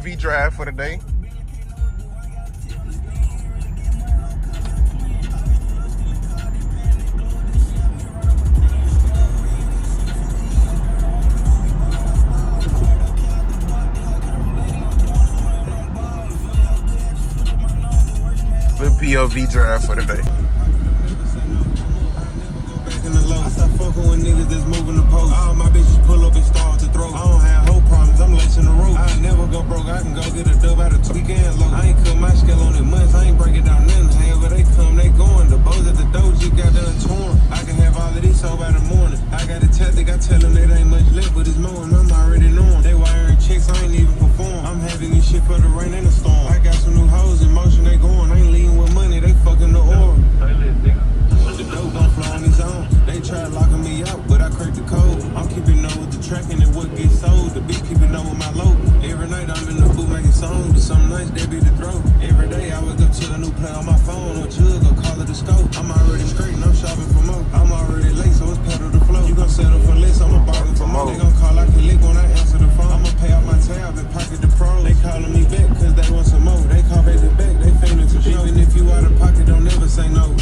POV Drive for the day. Little POV Drive for the day. I stop fucking with niggas that's moving the post. All my bitches pull up and start to throw. I don't have whole problems, I'm lacing the rope. I never go broke, I can go get a dub out of weekend low. I ain't cut my scale on it months, I ain't break it down nothing. However they come, they going. The bows at the door just got done torn. I can have all of this all by the morning. I got a tactic, I tell them that ain't much left, but it's mowing. I'm already knowing. They wiring checks, I ain't even perform. I'm having this shit for the rain and the storm. I got some new hoes in motion, they going. I ain't leading with money, they fucking the oil. The dope gon' fly on its own. They try locking me out, but I cracked the code. I'm keeping up with the tracking and what gets sold. The beat keeping up with my load. Every night I'm in the booth making songs, but some nights they be the throw. Every day I wake up to a new play on my phone or jug or call it a scope. I'm already straight and I'm shopping for more. I'm already late, so it's pedal to flow. You gon' settle for less, I'ma bargain for more. They gon' call, I can lick when I answer the phone. I'ma pay off my tab and pocket the pros. They calling me back cause they want some more. They call back to back, they feeling to show. Even if you out of pocket, don't never say no.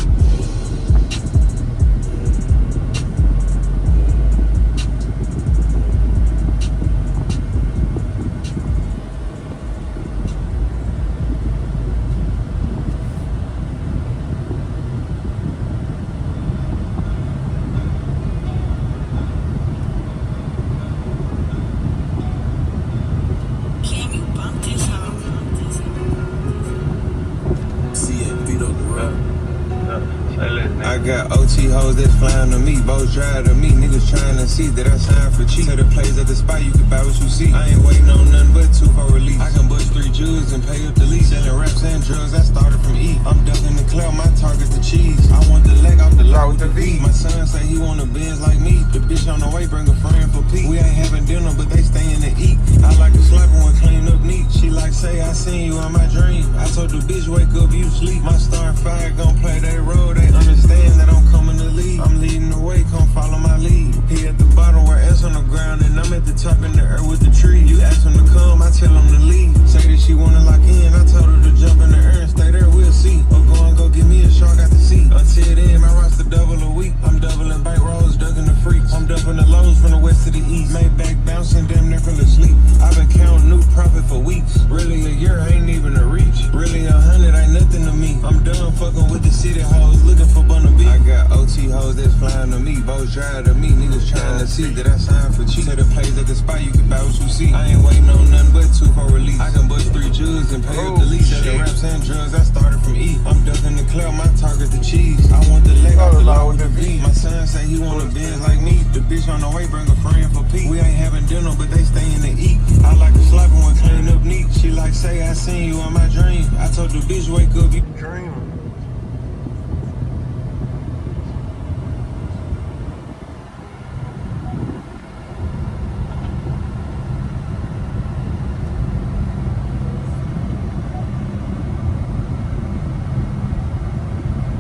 I got OT hoes that's flying to me, both drive to me, niggas trying to see that I sign for cheap. Tell the plays at the spot, you can buy what you see. I ain't waiting on nothing but two for release. I can bust 3 jugs and pay up the lease. Selling raps and drugs, I started from E. I'm ducking the cloud, my target the cheese. I want the leg off the lot with the V. My son say he want a Benz like me. The bitch on the way, bring a friend for P. We ain't having dinner, but they staying to eat. I like to slap one clean up neat. She like say I seen you in my dream. I told the bitch wake up, you sleep. My star and fire gon' play that role. They understand that I'm coming to lead. I'm leading the way, come follow my lead. He at the bottom where ass on the ground, and I'm at the top in the air with the tree. You ask him to come, I tell him to leave. Say that she wanna lock in, I told her to jump in the air and stay there, we'll see. Or go give me a shark out the sea. Until then, my roster double a week. I'm doubling bank rolls, ducking the freaks. I'm dumping the lows from the west to the east. Made back bouncing, damn near fell asleep. I've been counting new profit for weeks. Really a year ain't even a reach. Really 100 ain't nothing to me. I'm done fucking with the city hoes, looking for Bun B. I got OT hoes that's flying to me, both drive to me, niggas trying to see that I sign for cheap. Tell the plays at the spot, you can buy what you see. I ain't waiting on nothing but two for release. I can bust 3 jugs and pay up the lease. Selling raps and drugs, I started from E. I'm ducking the cloud, my target the cheese. I want the leg off the lot with the V. My son say he want a Benz like me. The bitch on the way, bring a friend for P. We ain't having dinner, but they staying to eat. I like to slap one clean up neat. She like say I seen you in my dream. I told the bitch wake up, you dreaming.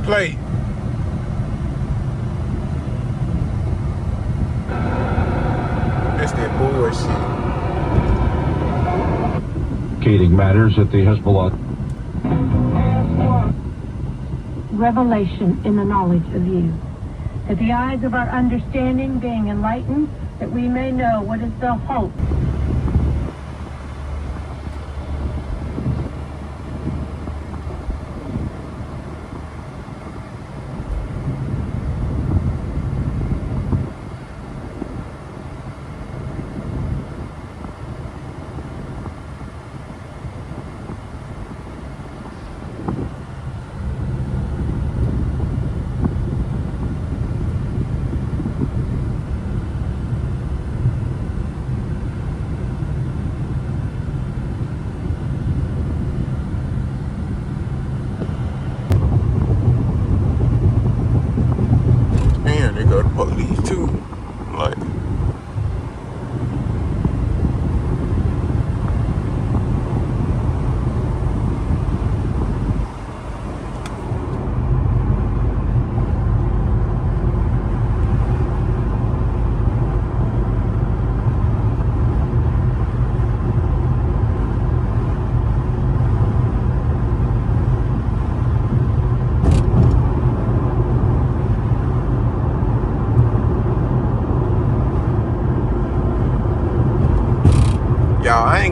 Play. That's that bullshit. Complicating matters at the Hezbollah. Revelation in the knowledge of you, that the eyes of our understanding being enlightened, that we may know what is the hope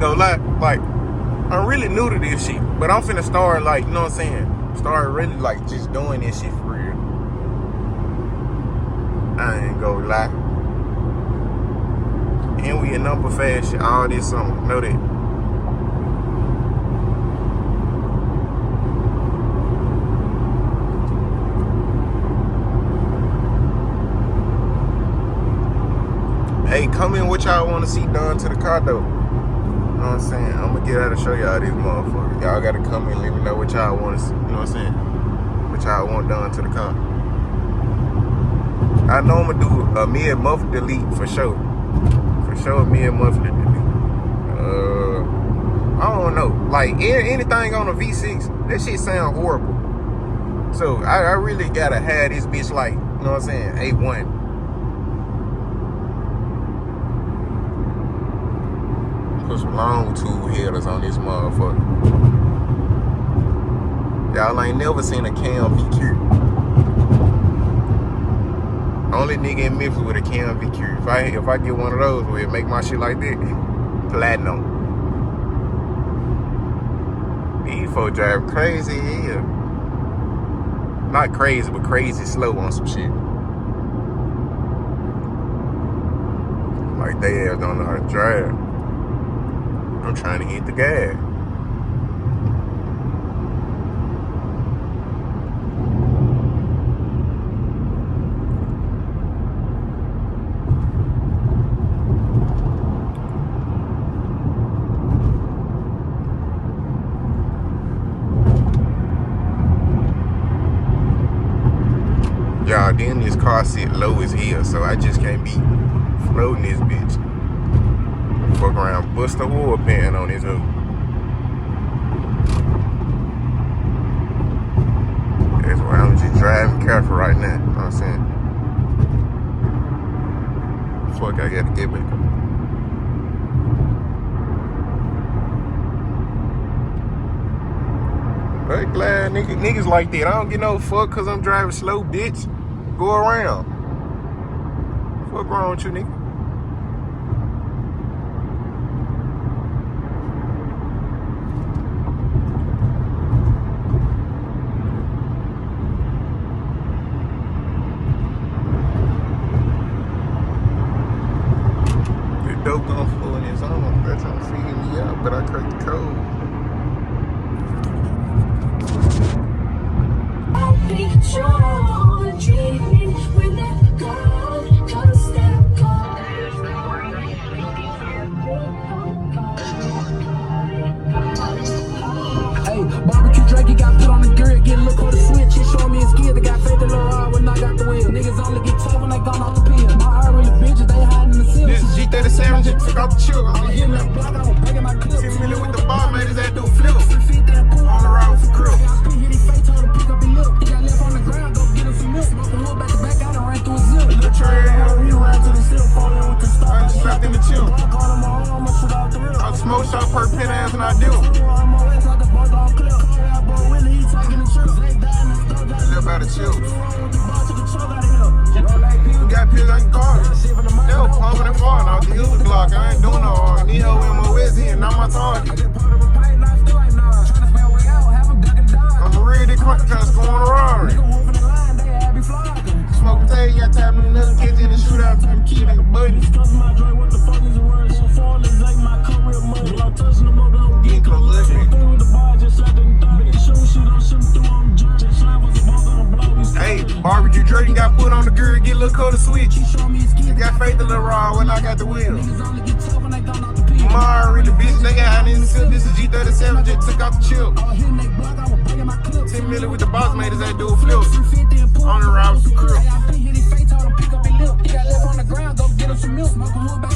gonna lie, like, I'm really new to this shit, but I'm finna start, like, you know what I'm saying? Start really, like, just doing this shit for real. I ain't gonna lie. And we in number fashion, all this summer, know that. Hey, come in what y'all want to see done to the car, though. You know what I'm saying? I'm going to get out and show y'all this motherfucker. Y'all got to come in and let me know what y'all want to see. You know what I'm saying? What y'all want done to the car. I know I'm going to do a mid-muffler delete for sure. For sure, a mid-muffler delete. I don't know. Like, anything on a V6, that shit sound horrible. So, I really got to have this bitch like, you know what I'm saying, A1. Put some long tube headers on this motherfucker. Y'all ain't never seen a Cam VQ. Only nigga in Memphis with a Cam VQ. If I get one of those, will it make my shit like that? Platinum. These folks drive crazy here. Not crazy, but crazy slow on some shit. Like they ass don't know how to drive. I'm trying to hit the gas. Y'all, then this car sit low as hell, so I just can't be floating this bitch. Fuck around, bust a oil pan on his hook. That's why I'm just driving careful right now. You know what I'm saying? Fuck, I gotta get back up. But glad niggas like that. I don't get no fuck cause I'm driving slow, bitch. Go around. Fuck wrong with you, nigga? Dope gon' flow in his own. That's how feeding me out, but I cracked the code. I'll be sure dreaming when that girl comes down. Hey, barbecue drinking got put on the grill, get a look on the switch. He showing me his skills, they got faith in the ride when I got the wheel. Niggas only get tough when they gone off the pill. My heart really bitches, they hiding in the seal. This is G37, just took out the chill. I'm Hitting that block, I was begging my clip. 10 million with the bar, made his ass do flips. On the ride with some crew. Hit his face, told him pick up his lip. He got left on the ground, go get him some milk. Smoke a little back to back, I done ran through his zip. The trail, He ran to the seal, falling with the I start. just slapped in the chill. I called him on, I'ma shoot out the real. I smoke shot per pin ass and I do. Live by the chill. You got pills I can call it. They were pumping and falling off the Uber Glock. I ain't doing no hard. Neo MOS here, not my target. I'm a real dick country trying to score on a Rari. Smoking tag, you got tapping in another kids in the shootout, time kid in the buddy. Getting close, look at me. Hey, barbecue drinking got put on the grill, get a little color switch. You got faith in the raw when I got the wheel. My really bitch, they got in the seal. This is G37, just took out the chill. 10 million with the boss, made his ass do a flip. On the ride with some crew. He got left on the ground, go get him some milk. Smoke a little back